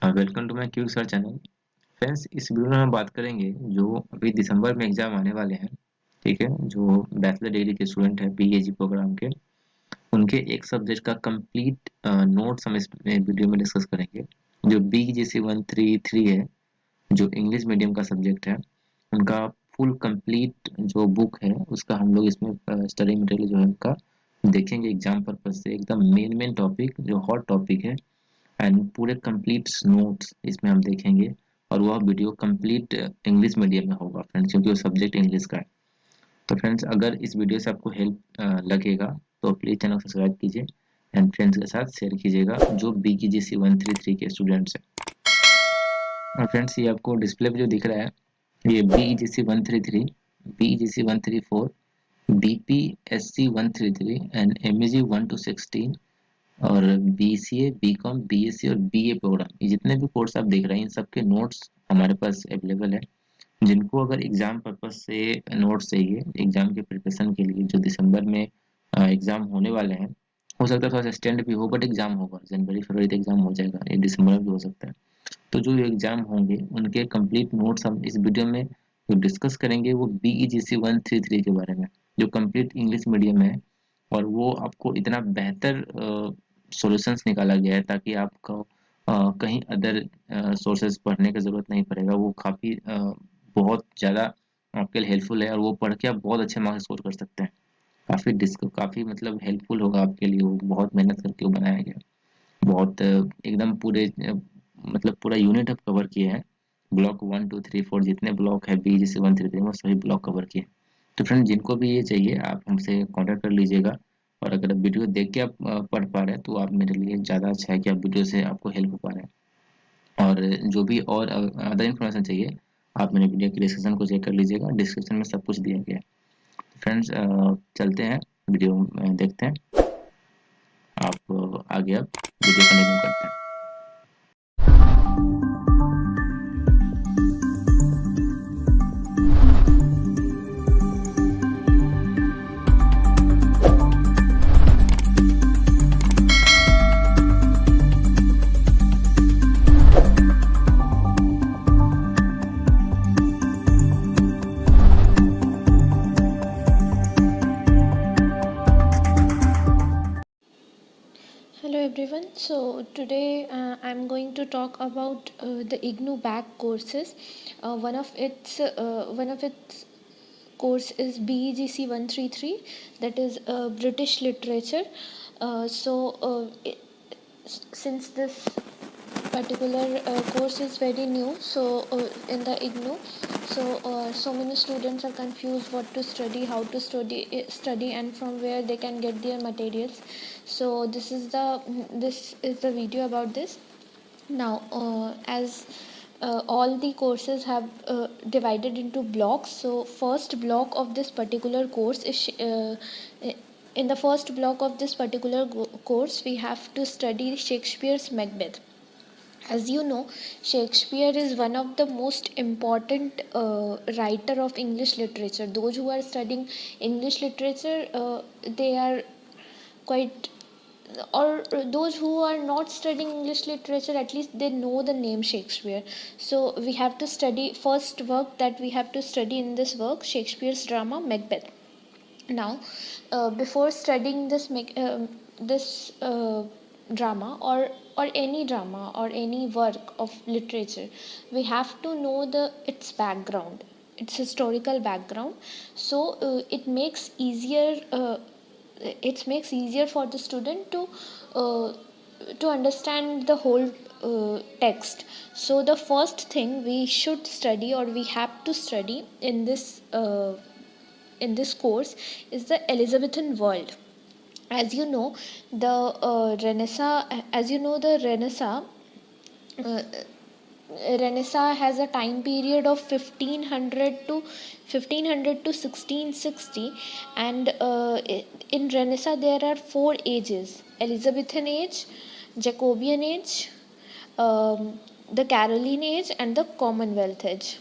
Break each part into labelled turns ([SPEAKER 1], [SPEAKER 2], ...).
[SPEAKER 1] Welcome to my quick search channel. Friends, इस video में हम बात करेंगे जो अभी दिसंबर में एग्जाम आने वाले हैं। ठीक है, जो बैचलर डिग्री के स्टूडेंट हैं पीएचडी प्रोग्राम के, उनके एक सब्जेक्ट का कंप्लीट नोट्स हम इस वीडियो में डिस्कस करेंगे। जो बीजीसी 133 है, जो इंग्लिश मीडियम का सब्जेक्ट है, उनका फुल कंप्लीट जो बुक है उसका हम लोग इसमें स्टडी मटेरियल जो है उनका देखेंगे एग्जाम पर्पज से। एकदम मेन टॉपिक जो हॉट टॉपिक है एंड पूरे कंप्लीट नोट्स इसमें हम देखेंगे। और वह वीडियो कंप्लीट इंग्लिश मीडियम में होगा फ्रेंड्स, क्योंकि वो सब्जेक्ट इंग्लिश का है। तो फ्रेंड्स, अगर इस वीडियो से आपको हेल्प लगेगा तो प्लीज़ चैनल को सब्सक्राइब कीजिए एंड फ्रेंड्स के साथ शेयर कीजिएगा जो BGC 133 के स्टूडेंट्स हैं। और फ्रेंड्स, ये आपको डिस्प्ले पे जो दिख रहा है, ये BGC 133, BGC 134, BPSC 133 and MEG 1 to 16 और BCA, BCom, BSc और BA प्रोग्राम, ये जितने भी कोर्स आप देख रहे हैं इन सब के नोट्स हमारे पास अवेलेबल है। जिनको अगर एग्जाम पर्पज से नोट्स चाहिए एग्जाम के प्रिपरेशन के लिए, जो दिसंबर में एग्जाम होने वाले हैं, हो सकता है थोड़ा सा स्टैंड भी हो, बट एग्जाम होगा जनवरी फरवरी तक एग्जाम हो जाएगा, ये दिसंबर में भी हो सकता है। तो जो एग्जाम होंगे उनके कंप्लीट नोट्स हम इस वीडियो में जो डिस्कस करेंगे वो BEGC 133 के बारे में, जो कंप्लीट इंग्लिश मीडियम है। और वो आपको इतना बेहतर सॉल्यूशंस निकाला गया है ताकि आपको कहीं अदर सोर्सेज पढ़ने की ज़रूरत नहीं पड़ेगा। वो काफ़ी बहुत ज़्यादा आपके लिए हेल्पफुल है और वो पढ़ के आप बहुत अच्छे मार्क्स स्कोर कर सकते हैं। काफ़ी मतलब हेल्पफुल होगा आपके लिए, वो बहुत मेहनत करके वो बनाया गया। बहुत एकदम पूरे मतलब पूरा यूनिट आप कवर किए हैं। ब्लॉक 1 2 3 4 जितने ब्लॉक है BGC 133 में सभी ब्लॉक कवर किए। तो फ्रेंड, जिनको भी ये चाहिए आप हमसे कांटेक्ट कर लीजिएगा। और अगर वीडियो देख के आप पढ़ पा रहे हैं तो आप मेरे लिए ज़्यादा अच्छा है कि आप वीडियो से आपको हेल्प हो पा रहा है। और जो भी और अदर इन्फॉर्मेशन चाहिए आप मेरे वीडियो के डिस्क्रिप्शन को चेक कर लीजिएगा, डिस्क्रिप्शन में सब कुछ दिया गया है। फ्रेंड्स, चलते हैं वीडियो देखते हैं। आप आगे अब वीडियो कंटिन्यू करते हैं।
[SPEAKER 2] Hello everyone. So today I'm going to talk about the IGNU back courses. One of its course is BEGC 133, that is British literature. Since this particular course is very new, in the IGNU, so many students are confused what to study, how to study, and from where they can get their materials. So this is the video about this. Now, as all the courses have divided into blocks, so first block of this particular course is in the first block of this particular course we have to study Shakespeare's Macbeth. As you know, Shakespeare is one of the most important writer of English literature. Those who are studying English literature, they are quite, or those who are not studying English literature, at least they know the name Shakespeare. So we have to study first work that we have to study in this work, Shakespeare's drama Macbeth. Now, before studying this drama, or any drama or any work of literature, we have to know its background, its historical background. So it makes easier for the student uh, to understand the whole text. So the first thing we should study, or we have to study in this course, is the Elizabethan world. As you know, the uh, Renaissance has a time period of 1500 to 1660, and in Renaissance there are four ages: Elizabethan age, Jacobean age, the Caroline age, and the Commonwealth age.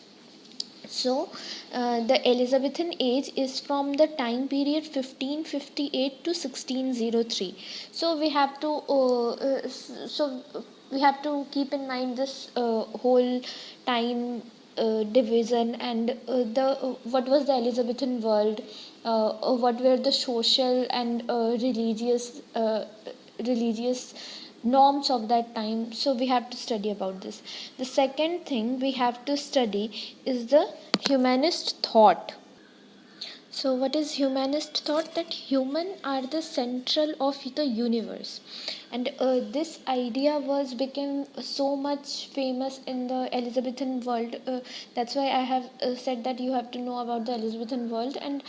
[SPEAKER 2] So the Elizabethan age is from the time period 1558 to 1603. So we have to keep in mind this whole time division, and the what was the Elizabethan world, what were the social and religious norms of that time. So we have to study about this. The second thing we have to study is the humanist thought. So what is humanist thought? That human are the central of the universe, and this idea was became so much famous in the Elizabethan world. That's why I have said that you have to know about the Elizabethan world, and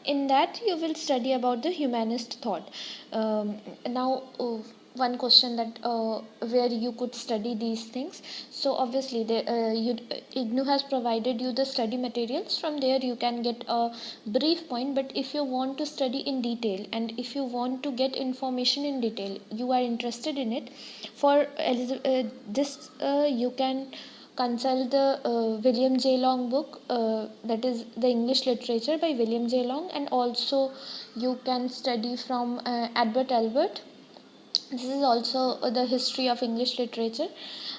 [SPEAKER 2] in that you will study about the humanist thought. Now one question that where you could study these things. So obviously IGNOU has provided you the study materials. From there you can get a brief point, but if you want to study in detail, and if you want to get information in detail, you are interested in it, for this you can consult the William J. Long book, that is the English literature by William J. Long, and also you can study from Albert Albert. This is also the history of English literature.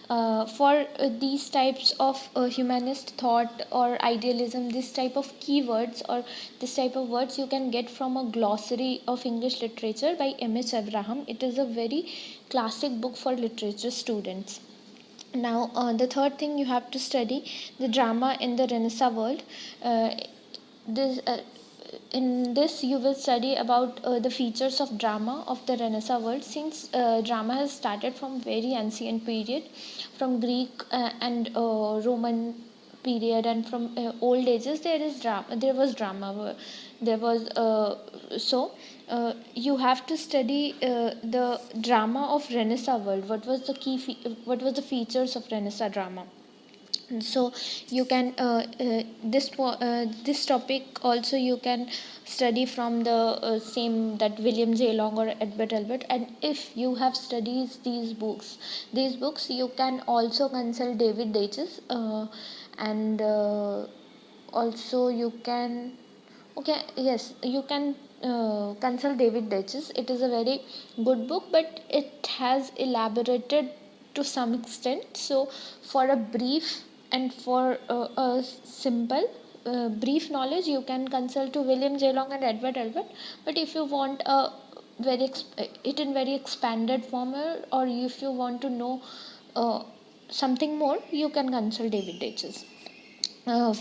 [SPEAKER 2] For these types of humanist thought or idealism, this type of keywords or this type of words you can get from a glossary of English literature by M.H. Abraham. It is a very classic book for literature students. Now the third thing you have to study the drama in the Renaissance world. This In this you will study about the features of drama of the Renaissance world, since drama has started from very ancient period, from Greek and Roman period, and from old ages there was drama. There was you have to study the drama of Renaissance world. What was the features of Renaissance drama? So you can this topic also you can study from the same, that William J. Long or Edward Albert. And if you have studied these books you can also consult David Deutsch, and also you can, okay, yes, you can consult David Deutsch. It is a very good book, but it has elaborated to some extent. So for a brief and for a simple brief knowledge, you can consult to William J. Long and Edward Albert. But if you want a it in very expanded form, or if you want to know something more, you can consult David Deutsch.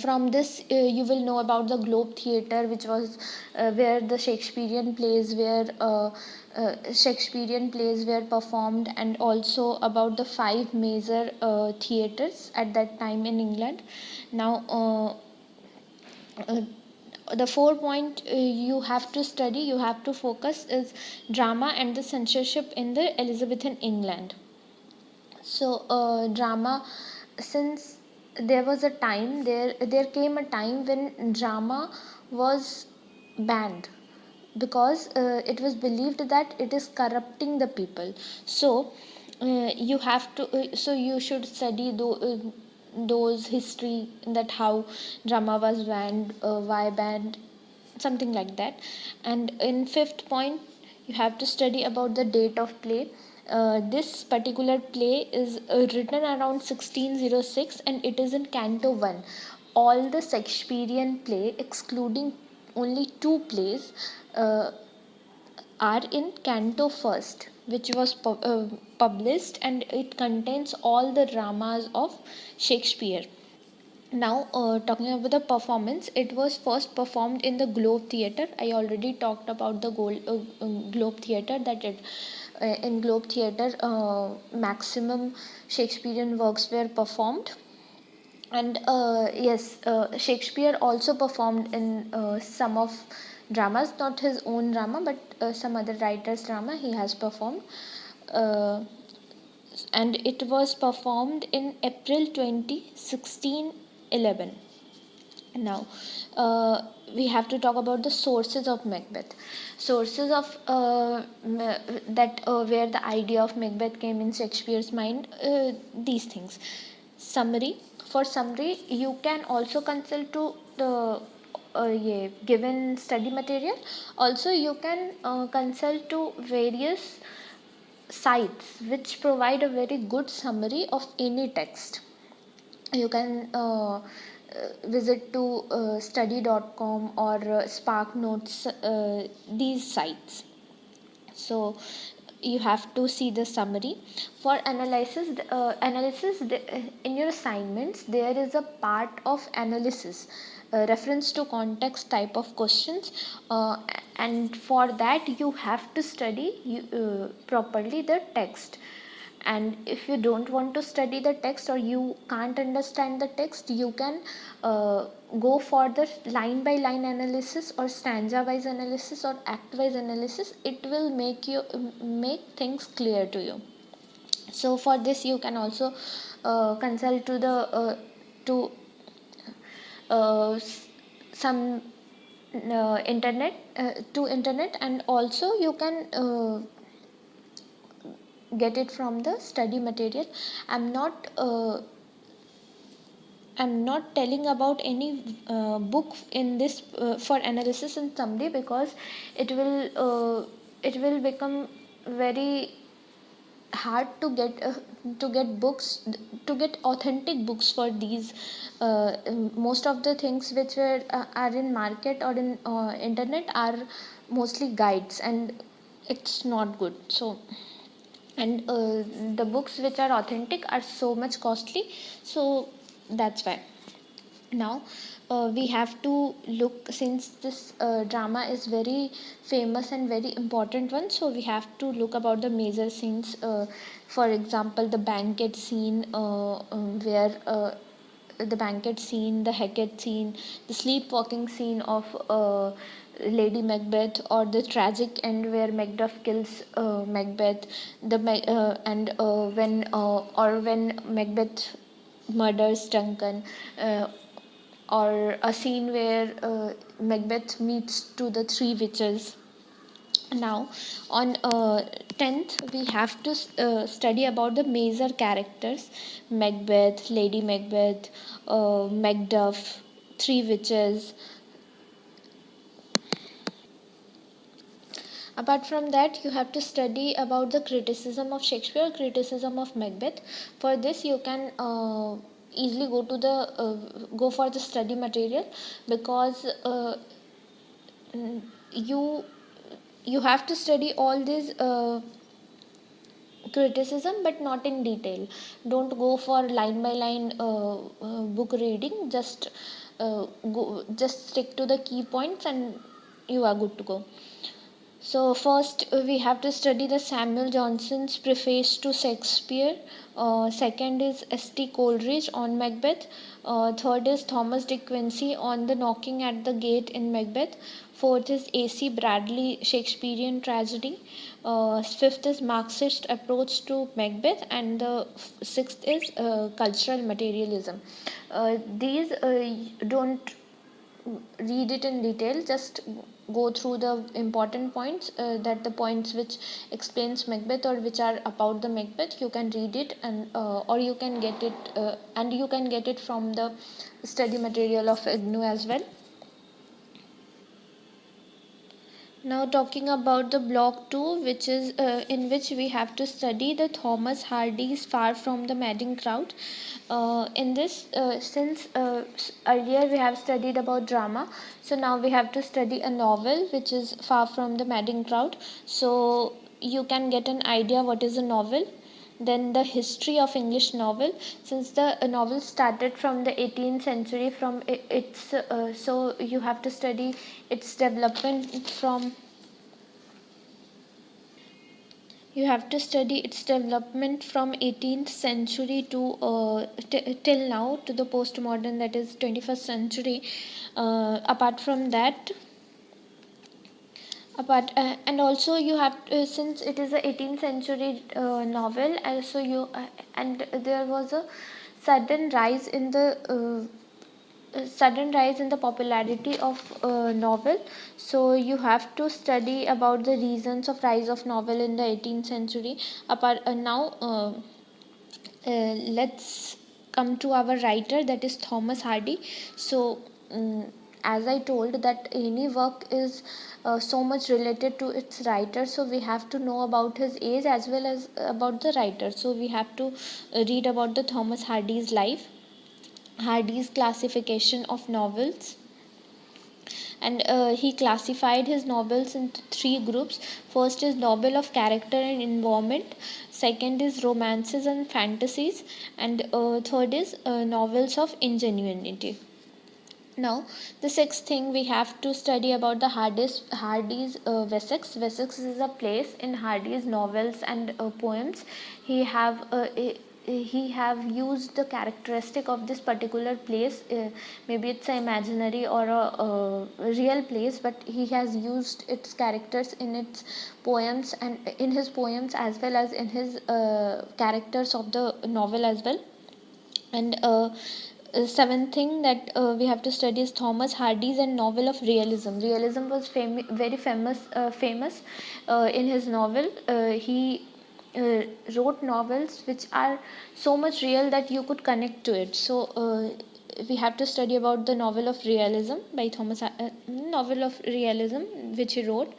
[SPEAKER 2] From this you will know about the Globe Theatre, which was where the Shakespearean plays were performed, and also about the five major theatres at that time in England. Now the 4 point you have to focus is drama and the censorship in the Elizabethan England. So drama, since there came a time when drama was banned, because it was believed that it is corrupting the people. So you should study those history, that how drama was banned, why banned, something like that. And in fifth point you have to study about the date of play. This particular play is written around 1606, and it is in Canto 1. All the Shakespearean play, excluding only two plays, are in Canto first, which was published, and it contains all the dramas of Shakespeare. Now talking about the performance, it was first performed in the Globe Theatre. I already talked about the Globe Theatre, that in Globe Theatre maximum Shakespearean works were performed. And yes, Shakespeare also performed in some of dramas, not his own drama, but some other writers drama he has performed. uh, and it was performed in April 20, 1611. Now we have to talk about the sources of Macbeth. Sources of that where the idea of Macbeth came in Shakespeare's mind. These things: summary, for summary you can also consult to the given study material. Also you can consult to various sites which provide a very good summary of any text. You can visit to study.com or spark notes, these sites. So you have to see the summary. For analysis in your assignments there is a part of analysis, reference to context type of questions, and for that you have to study properly the text. And if you don't want to study the text or you can't understand the text, you can go for the line by line analysis or stanza wise analysis or act wise analysis. It will make things clear to you. So for this you can also consult to the to some internet, and also you can get it from the study material. i'm not uh, I'm not telling about any book in this for analysis and summary, because it will become very hard to get books, to get authentic books for these. Most of the things which are in market or in internet are mostly guides, and it's not good. So, and the books which are authentic are so much costly, so that's why. Now we have to look, since this drama is very famous and very important one, so we have to look about the major scenes. For example, the banquet scene, where the banquet scene, the Hecate scene, the sleepwalking scene of Lady Macbeth, or the tragic end where Macduff kills Macbeth, and when Macbeth murders Duncan, uh, or a scene where Macbeth meets to the three witches. Now, on 10th, we have to study about the major characters: Macbeth, Lady Macbeth, Macduff, three witches. Apart from that, you have to study about the criticism of Shakespeare, criticism of Macbeth. For this, you can easily go for the study material, because you you have to study all these criticism, but not in detail. Don't go for line by line book reading. Just stick to the key points and you are good to go. So first we have to study the Samuel Johnson's preface to Shakespeare. Second is S.T. Coleridge on Macbeth. Third is Thomas De Quincey on the knocking at the gate in Macbeth. Fourth is A.C. Bradley Shakespearean tragedy. Fifth is Marxist approach to Macbeth, and the sixth is cultural materialism. These don't read it in detail, just go through the important points, that the points which explains Macbeth or which are about the Macbeth, you can read it, and or you can get it, and you can get it from the study material of IGNOU as well. Now talking about the block 2, which is in which we have to study the Thomas Hardy's Far from the Madding Crowd. In this, since earlier we have studied about drama, so now we have to study a novel which is Far from the Madding Crowd. So you can get an idea what is a novel. Then the history of English novel, since the novel started from the 18th century, from its so you have to study its development from you have to study its development from 18th century to till now, to the postmodern, that is 21st century. Apart from that, apart and also you have since it is a 18th century novel, also you and there was a sudden rise in the popularity of novel. So you have to study about the reasons of rise of novel in the 18th century. Apart now let's come to our writer, that is Thomas Hardy. So as I told that any work is so much related to its writer, so we have to know about his age as well as about the writer. So we have to read about the Thomas Hardy's life, Hardy's classification of novels. And he classified his novels into three groups. First is novel of character and environment, second is romances and fantasies, and third is novels of ingenuity. Now, the sixth thing we have to study about the Hardy's Wessex. Wessex is a place in Hardy's novels and poems. He have he have used the characteristic of this particular place. Maybe it's an imaginary or a real place, but he has used its characters in its poems, and in his poems as well as in his characters of the novel as well. And seventh thing that we have to study is Thomas Hardy's and novel of realism. Realism was very famous in his novel. He uh, wrote novels which are so much real that you could connect to it. So we have to study about the novel of realism by novel of realism which he wrote.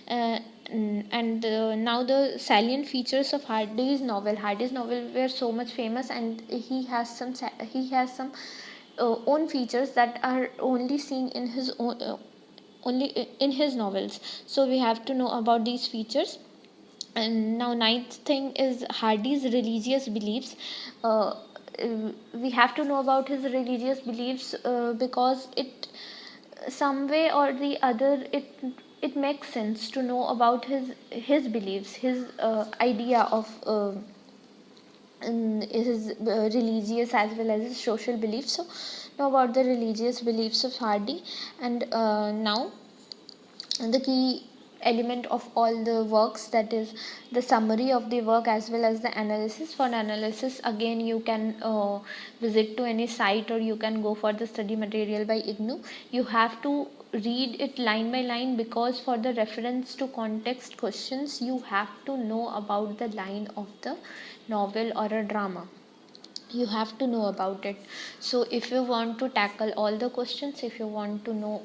[SPEAKER 2] uh, and now the salient features of Hardy's novel. Hardy's novel were so much famous, and he has some own features that are only seen in his own only in his novels. So we have to know about these features. And now ninth thing is Hardy's religious beliefs. uh, we have to know about his religious beliefs because it some way or the other it makes sense to know about his beliefs, his idea of his religious as well as his social beliefs. So know about the religious beliefs of Hardy. And now the key element of all the works, that is the summary of the work as well as the analysis. For analysis, again you can visit to any site, or you can go for the study material by IGNOU. You have to read it line by line, because for the reference to context questions you have to know about the line of the novel or a drama. You have to know about it. So if you want to tackle all the questions, if you want to know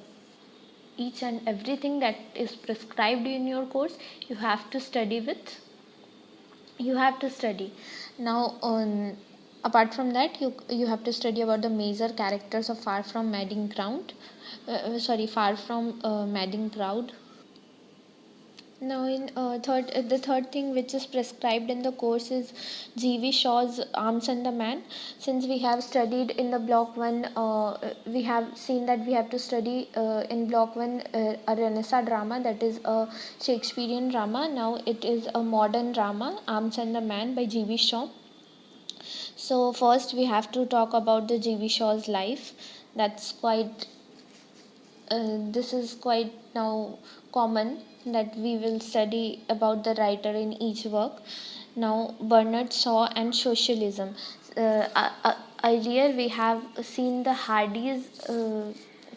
[SPEAKER 2] each and everything that is prescribed in your course, you have to study with you have to study. Now on apart from that, you have to study about the major characters of Far From Madding Ground, Far From Madding Crowd. Now, in the third thing which is prescribed in the course is G.V. Shaw's Arms and the Man. Since we have studied in the block one, we have seen that we have to study in block one a Renaissance drama, that is a Shakespearean drama. Now it is a modern drama, Arms and the Man by G.V. Shaw. So first we have to talk about the G.V. Shaw's life. That's quite this is quite now common that we will study about the writer in each work. Now, Bernard Shaw and socialism. Earlier, we have seen the Hardy's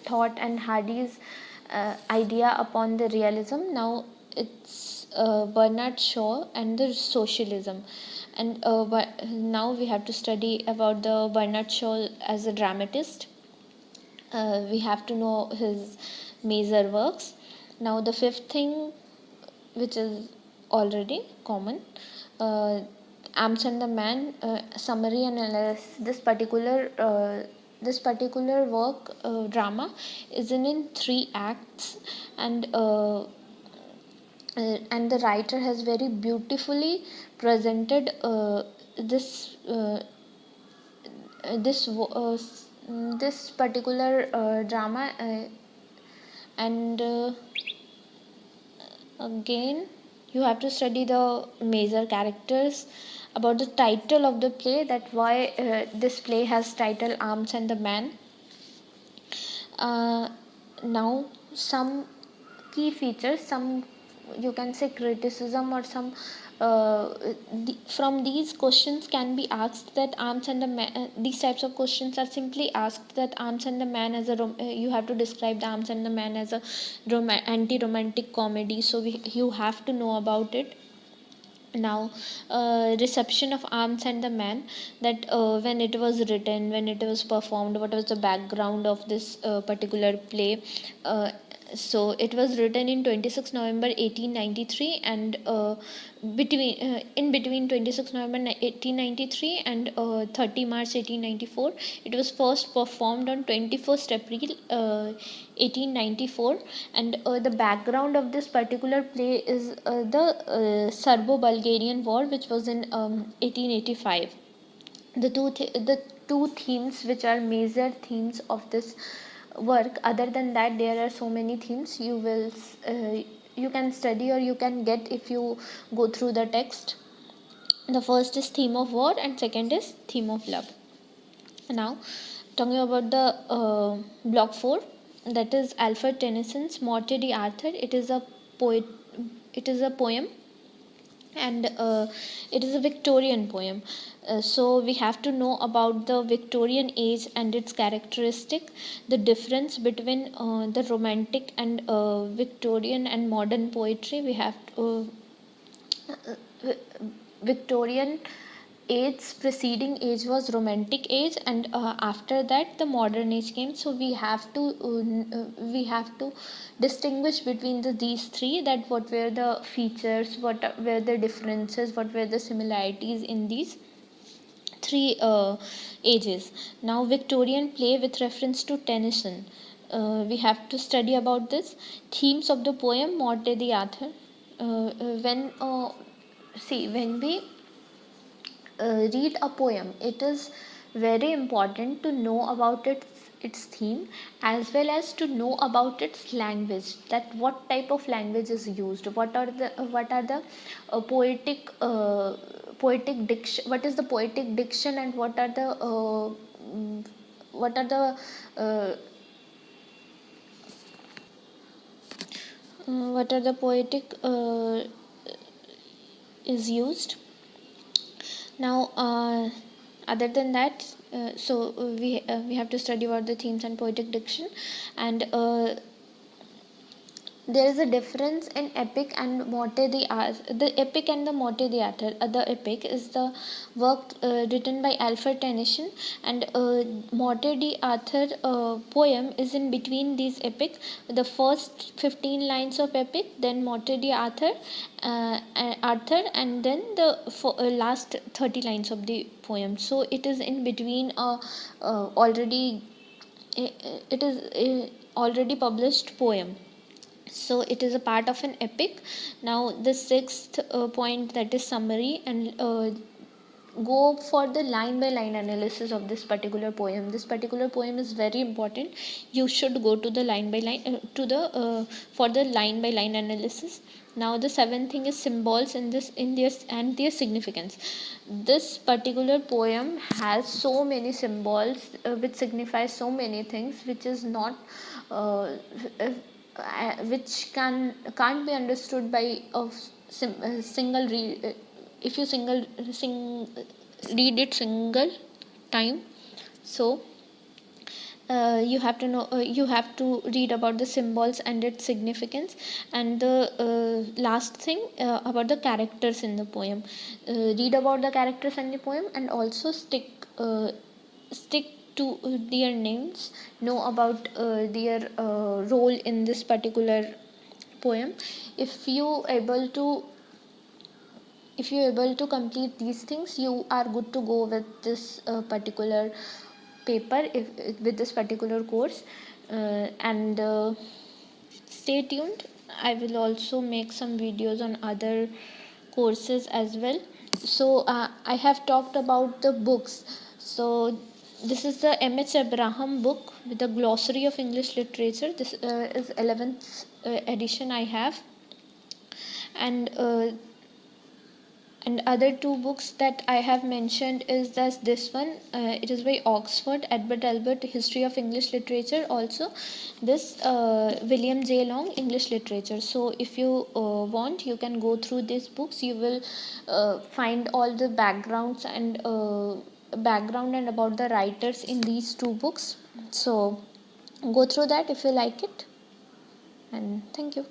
[SPEAKER 2] thought and Hardy's idea upon the realism. Now, it's Bernard Shaw and the socialism. And but now we have to study about the Bernard Shaw as a dramatist. We have to know his major works. Now, the fifth thing, which is already common, uh, Amson the Man, summary and analysis. This particular work, drama, is in three acts, and the writer has very beautifully presented this this this particular drama. And again, you have to study the major characters, about the title of the play, that why this play has title Arms and the Man. uh, Now, some key features, some you can say criticism, or some from these questions can be asked that Arms and the Man, these types of questions are simply asked that Arms and the Man as a you have to describe the Arms and the Man as a anti-romantic comedy. So you have to know about it. Now, reception of Arms and the Man, that when it was written, when it was performed, what was the background of this particular play. So it was written in 26 November 1893, and in between 26 November 1893 and 30 March 1894, it was first performed on 21st April 1894. And the background of this particular play is the Serbo-Bulgarian War, which was in 1885. The two themes which are major themes of this work. Other than that, there are so many themes you can study, or you can get if you go through the text. The first is theme of war, and second is theme of love. Now, talking about the block 4, that is Alfred Tennyson's Morte d'Arthur. It is a poet. It is a poem, and it is a Victorian poem. So we have to know about the Victorian age and its characteristic, the difference between the Romantic and Victorian and modern poetry. We have to, Victorian age, preceding age was Romantic age, and after that the modern age came. So we have to distinguish between these three, that what were the features, what were the differences, what were the similarities in these three ages. Now, Victorian play with reference to Tennyson. We have to study about this. Themes of the poem Morte d'Arthur. When we read a poem, it is very important to know about its theme, as well as to know about its language, that what type of language is used, what are the poetic diction, what is the poetic diction, and what are the uh, poetic is used. Now, other than that, we have to study about the themes and poetic diction. And there is a difference in epic and morte d'art. The epic and the morte d'art. The epic is the work written by Alfred Tennyson, and morte d'art poem is in between these epic. The first 15 lines of epic, then morte d'art, Arthur, and then the last 30 lines of the poem. So it is in between already. It is already published poem, so it is a part of an epic. Now, the sixth point, that is summary, and go for the line by line analysis of this particular poem. This particular poem is very important. You should go to the line by line to the for the line by line analysis. Now, the seventh thing is symbols in their and their significance. This particular poem has so many symbols which signify so many things, which is not uh, which can't be understood by a single read. If you read it single time, so you have to read about the symbols and its significance. And the last thing, about the characters in the poem. Read about the characters in the poem, and also stick to their names, know about their role in this particular poem. if you able to if you're able to complete these things, you are good to go with this particular paper, with this particular course. And stay tuned, I will also make some videos on other courses as well. So I have talked about the books. So this is the M.H. Abraham book with the glossary of English literature. This is 11th edition I have. And other two books that I have mentioned is this one. It is by Oxford, Edward Albert, History of English Literature. Also, this William J. Long, English Literature. So, if you want, you can go through these books. You will find all the background and about the writers in these two books. So, go through that if you like it. And thank you.